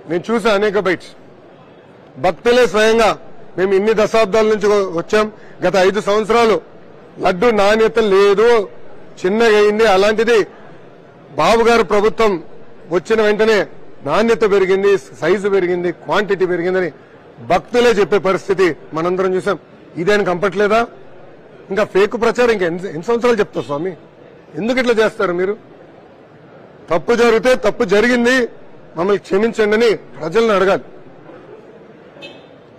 నేను చూసా అనేక బైట్స్. భక్తులే స్వయంగా మేము ఇన్ని దశాబ్దాల నుంచి వచ్చాం, గత 5 సంవత్సరాలు లడ్డు నాణ్యత లేదు, చిన్నగా అయింది, అలాంటిది బాబు గారు ప్రభుత్వం వచ్చిన వెంటనే నాణ్యత పెరిగింది, సైజు పెరిగింది, క్వాంటిటీ పెరిగిందని భక్తులే చెప్పే పరిస్థితి మనందరం చూసాం. ఇదేం కంపట్లేదా? ఇంకా ఫేక్ ప్రచారం ఇంకా ఎన్ని సంవత్సరాలు చెప్తారు స్వామి? ఎందుకు ఇట్లా చేస్తారు మీరు? తప్పు జరిగితే తప్పు జరిగింది, మమ్మల్ని క్షమించండి అని ప్రజలను అడగాలి.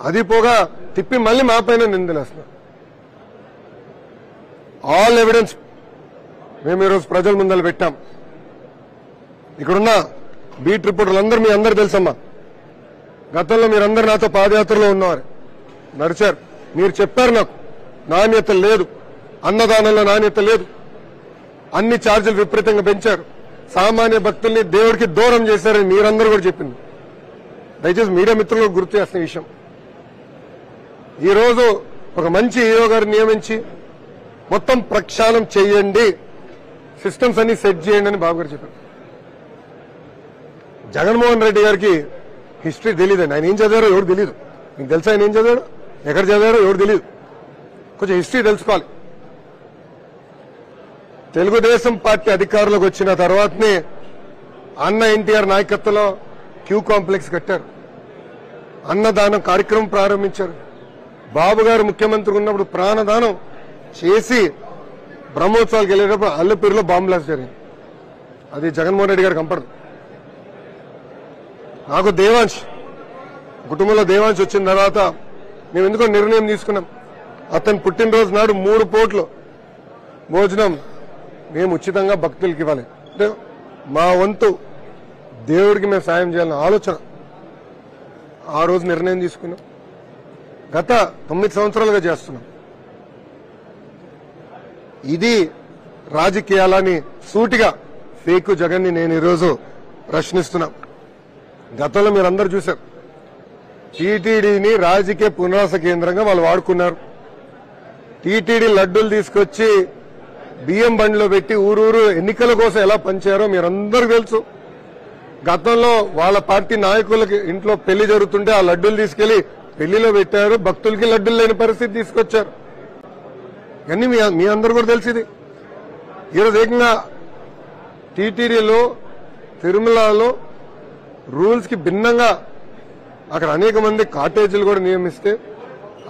అది పోగా తిప్పి మళ్ళీ మా పైన నిందలేస్తున్నారు. ఆల్ ఎవిడెన్స్ మేము ఈరోజు ప్రజల ముందర పెట్టాం. ఇక్కడున్న బీట్ రిపోర్టర్లందరూ మీ అందరూ తెలుసమ్మా. గతంలో మీరందరూ నాతో పాదయాత్రలో ఉన్నవారు, నడిచారు. మీరు చెప్పారు నాకు నాణ్యత లేదు, అన్నదానంలో నాణ్యత లేదు, అన్ని ఛార్జీలు విపరీతంగా పెంచారు, సామాన్య భక్తుల్ని దేవుడికి దూరం చేశారని మీరందరూ కూడా చెప్పింది. దయచేసి మీడియా మిత్రులకు గుర్తు చేస్తున్న విషయం. ఈ రోజు ఒక మంచి ఈఓ గారు నియమించి మొత్తం ప్రక్షాళన చేయండి, సిస్టమ్స్ అన్ని సెట్ చేయండి అని బాబు గారు చెప్పారు. జగన్మోహన్ రెడ్డి గారికి హిస్టరీ తెలియదండి. ఆయన ఏం చదివారో ఎవరు తెలియదు. మీకు తెలుసా ఆయన ఏం చదివారో, ఎక్కడ చదివారో ఎవరు తెలియదు. కొంచెం హిస్టరీ తెలుసుకోవాలి. తెలుగుదేశం పార్టీ అధికారంలోకి వచ్చిన తర్వాతనే అన్న ఎన్టీఆర్ నాయకత్వంలో క్యూ కాంప్లెక్స్ కట్టారు, అన్నదానం కార్యక్రమం ప్రారంభించారు. బాబు గారు ముఖ్యమంత్రి ఉన్నప్పుడు ప్రాణదానం చేసి బ్రహ్మోత్సవాలకు వెళ్ళేటప్పుడు అల్లపూరిలో బాంబు బ్లాస్ట్ జరిగింది. అది జగన్మోహన్ రెడ్డి గారికి కంపడదు. నాకు దేవాంశ్ కుటుంబంలో దేవాంశ్ వచ్చిన తర్వాత మేము ఎందుకో నిర్ణయం తీసుకున్నాం. అతని పుట్టినరోజు నాడు 3 పూట్ల భోజనం మేము ఉచితంగా భక్తులకి ఇవ్వాలి. అంటే మా వంతు దేవుడికి మేము సాయం చేయాలన్న ఆలోచన ఆ రోజు నిర్ణయం తీసుకున్నాం. గత 9 సంవత్సరాలుగా చేస్తున్నాం. ఇది రాజకీయాలని సూటిగా ఫేక్ జగన్ని నేను ఈరోజు ప్రశ్నిస్తున్నా. గతంలో మీరందరూ చూశారు, టీటీడీని రాజకీయ పునరాస కేంద్రంగా వాళ్ళు వాడుకున్నారు. టీటీడీ లడ్డూలు తీసుకొచ్చి బియ్యం బండిలో పెట్టి ఊరూరు ఎన్నికల కోసం ఎలా పనిచేయారో మీరందరూ తెలుసు. గతంలో వాళ్ళ పార్టీ నాయకులకి ఇంట్లో పెళ్లి జరుగుతుంటే ఆ లడ్డూలు తీసుకెళ్లి పెళ్లిలో పెట్టారు, భక్తులకి లడ్డూలు లేని పరిస్థితి తీసుకొచ్చారు. ఇవన్నీ మీ అందరూ కూడా తెలిసింది. ఈరోజు ఏకంగా టీటీడీలో తిరుమలలో రూల్స్ కి భిన్నంగా అక్కడ అనేక మంది కాటేజీలు కూడా నియమిస్తే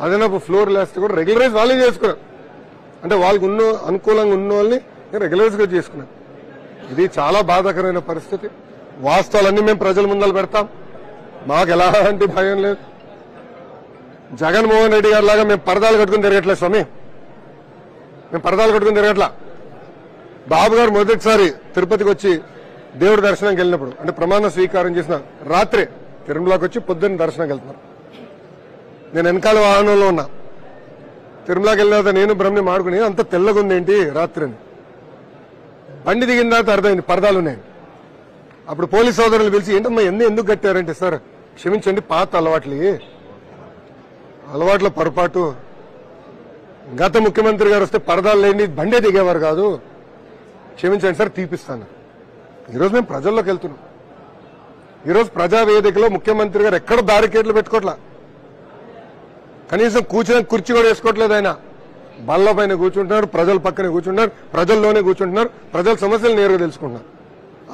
అదనపు ఫ్లోర్ లేస్తే కూడా రెగ్యులరైజ్ వాళ్ళే చేసుకున్నారు. అంటే వాళ్ళకు అనుకూలంగా ఉన్న వాళ్ళని రెగ్యులరైజ్ గా చేసుకున్నారు. ఇది చాలా బాధాకరమైన పరిస్థితి. వాస్తవాలన్నీ మేము ప్రజల ముందర పెడతాం, మాకు ఎలాంటి భయం లేదు. జగన్మోహన్ రెడ్డి గారి లాగా మేము పరదాలు కట్టుకుని తిరగట్లేదు స్వామి, మేము పరదాలు కట్టుకుని తిరగట్లా. బాబు గారు మొదటిసారి తిరుపతికి వచ్చి దేవుడి దర్శనంకి వెళ్ళినప్పుడు, అంటే ప్రమాణ స్వీకారం చేసిన రాత్రే తిరుమలకి వచ్చి పొద్దున్న దర్శనంకి వెళ్తున్నారు. నేను వెనకాల వాహనంలో ఉన్నా. తిరుమలకి వెళ్ళిన తర్వాత నేను బ్రహ్మని మాడుకుని అంత తెల్లగా ఉందేంటి రాత్రి అని. బండి దిగిన తర్వాత అర్థమైంది పరదాలు ఉన్నాయి. అప్పుడు పోలీస్ సోదరులు పిలిచి ఏంటమ్మా ఎందుకు కట్టారంటే, సార్ క్షమించండి పాత అలవాట్ల పొరపాటు, గత ముఖ్యమంత్రి గారు వస్తే పరదాలు లేని బండే దిగేవారు కాదు, క్షమించండి సార్ తీపిస్తాను. ఈరోజు మేము ప్రజల్లోకి వెళ్తున్నాం. ఈరోజు ప్రజావేదికలో ముఖ్యమంత్రి గారు ఎక్కడ బ్యారికేడ్లు పెట్టుకోవట్లా, కనీసం కూర్చునే కుర్చీ కూడా వేసుకోవట్లేదు. ఆయన బల్ల పైన కూర్చుంటున్నారు, ప్రజల పక్కనే కూర్చుంటున్నారు, ప్రజల్లోనే కూర్చుంటున్నారు, ప్రజల సమస్యలు నేరుగా తెలుసుకుంటున్నారు.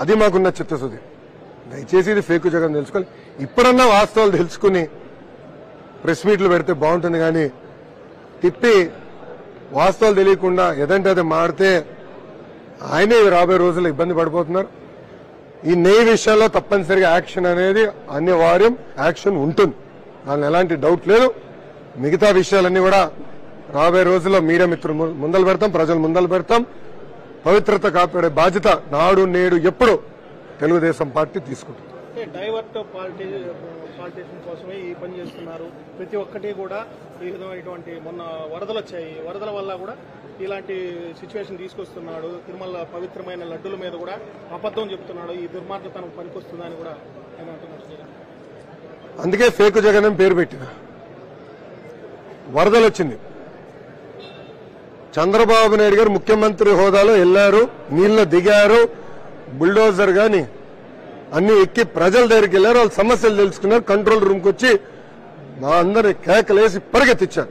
అది మాకున్న చిత్తశుద్ధి. దయచేసి ఇది ఫేక్ జగన్ తెలుసుకోవాలి. ఇప్పుడన్నా వాస్తవాలు తెలుసుకుని ప్రెస్ మీట్లు పెడితే బాగుంటుంది. కానీ తిప్పి వాస్తవాలు తెలియకుండా ఏదంటే అది మాడితే ఆయనే రాబోయే రోజుల్లో ఇబ్బంది పడిపోతున్నారు. ఈ నెయ్యి విషయంలో తప్పనిసరిగా యాక్షన్ అనేది అనివార్యం, యాక్షన్ ఉంటుంది, దాని ఎలాంటి డౌట్ లేదు. మిగతా విషయాలన్నీ కూడా రాబోయే రోజుల్లో మీడియా మిత్రులు ముందలు పెడతాం, ప్రజలు ముందలు పెడతాం. పవిత్రత కాపాడే బాధ్యత నాడు నేడు ఎప్పుడు తెలుగుదేశం పార్టీ తీసుకుంటుంది. డైవర్ట్ పాలిటిషన్ కోసమే ఈ పని చేస్తున్నారు. ప్రతి ఒక్కటి కూడా ఈ విధమైనటువంటి మొన్న వరదలు వచ్చాయి, వరదల వల్ల కూడా ఇలాంటి సిచ్యువేషన్ తీసుకొస్తున్నాడు. తిరుమల పవిత్రమైన లడ్డుల మీద కూడా అబద్ధం చెప్తున్నాడు. ఈ దుర్మార్గతనం పనికొస్తుందని కూడా ఆయన అంటున్నారు. అందుకే ఫేక్ జగన్ అని పేరు పెట్టిన. వరదలు వచ్చింది, చంద్రబాబు నాయుడు గారు ముఖ్యమంత్రి హోదాలో వెళ్లారు, నీళ్లు దిగారు, బుల్డోజర్ గాని అన్ని ఎక్కి ప్రజల దగ్గరికి వెళ్లారు, వాళ్ళ సమస్యలు తెలుసుకున్నారు, కంట్రోల్ రూమ్కి వచ్చి మా అందరిని కేకలేసి పరిగెత్తిచ్చారు.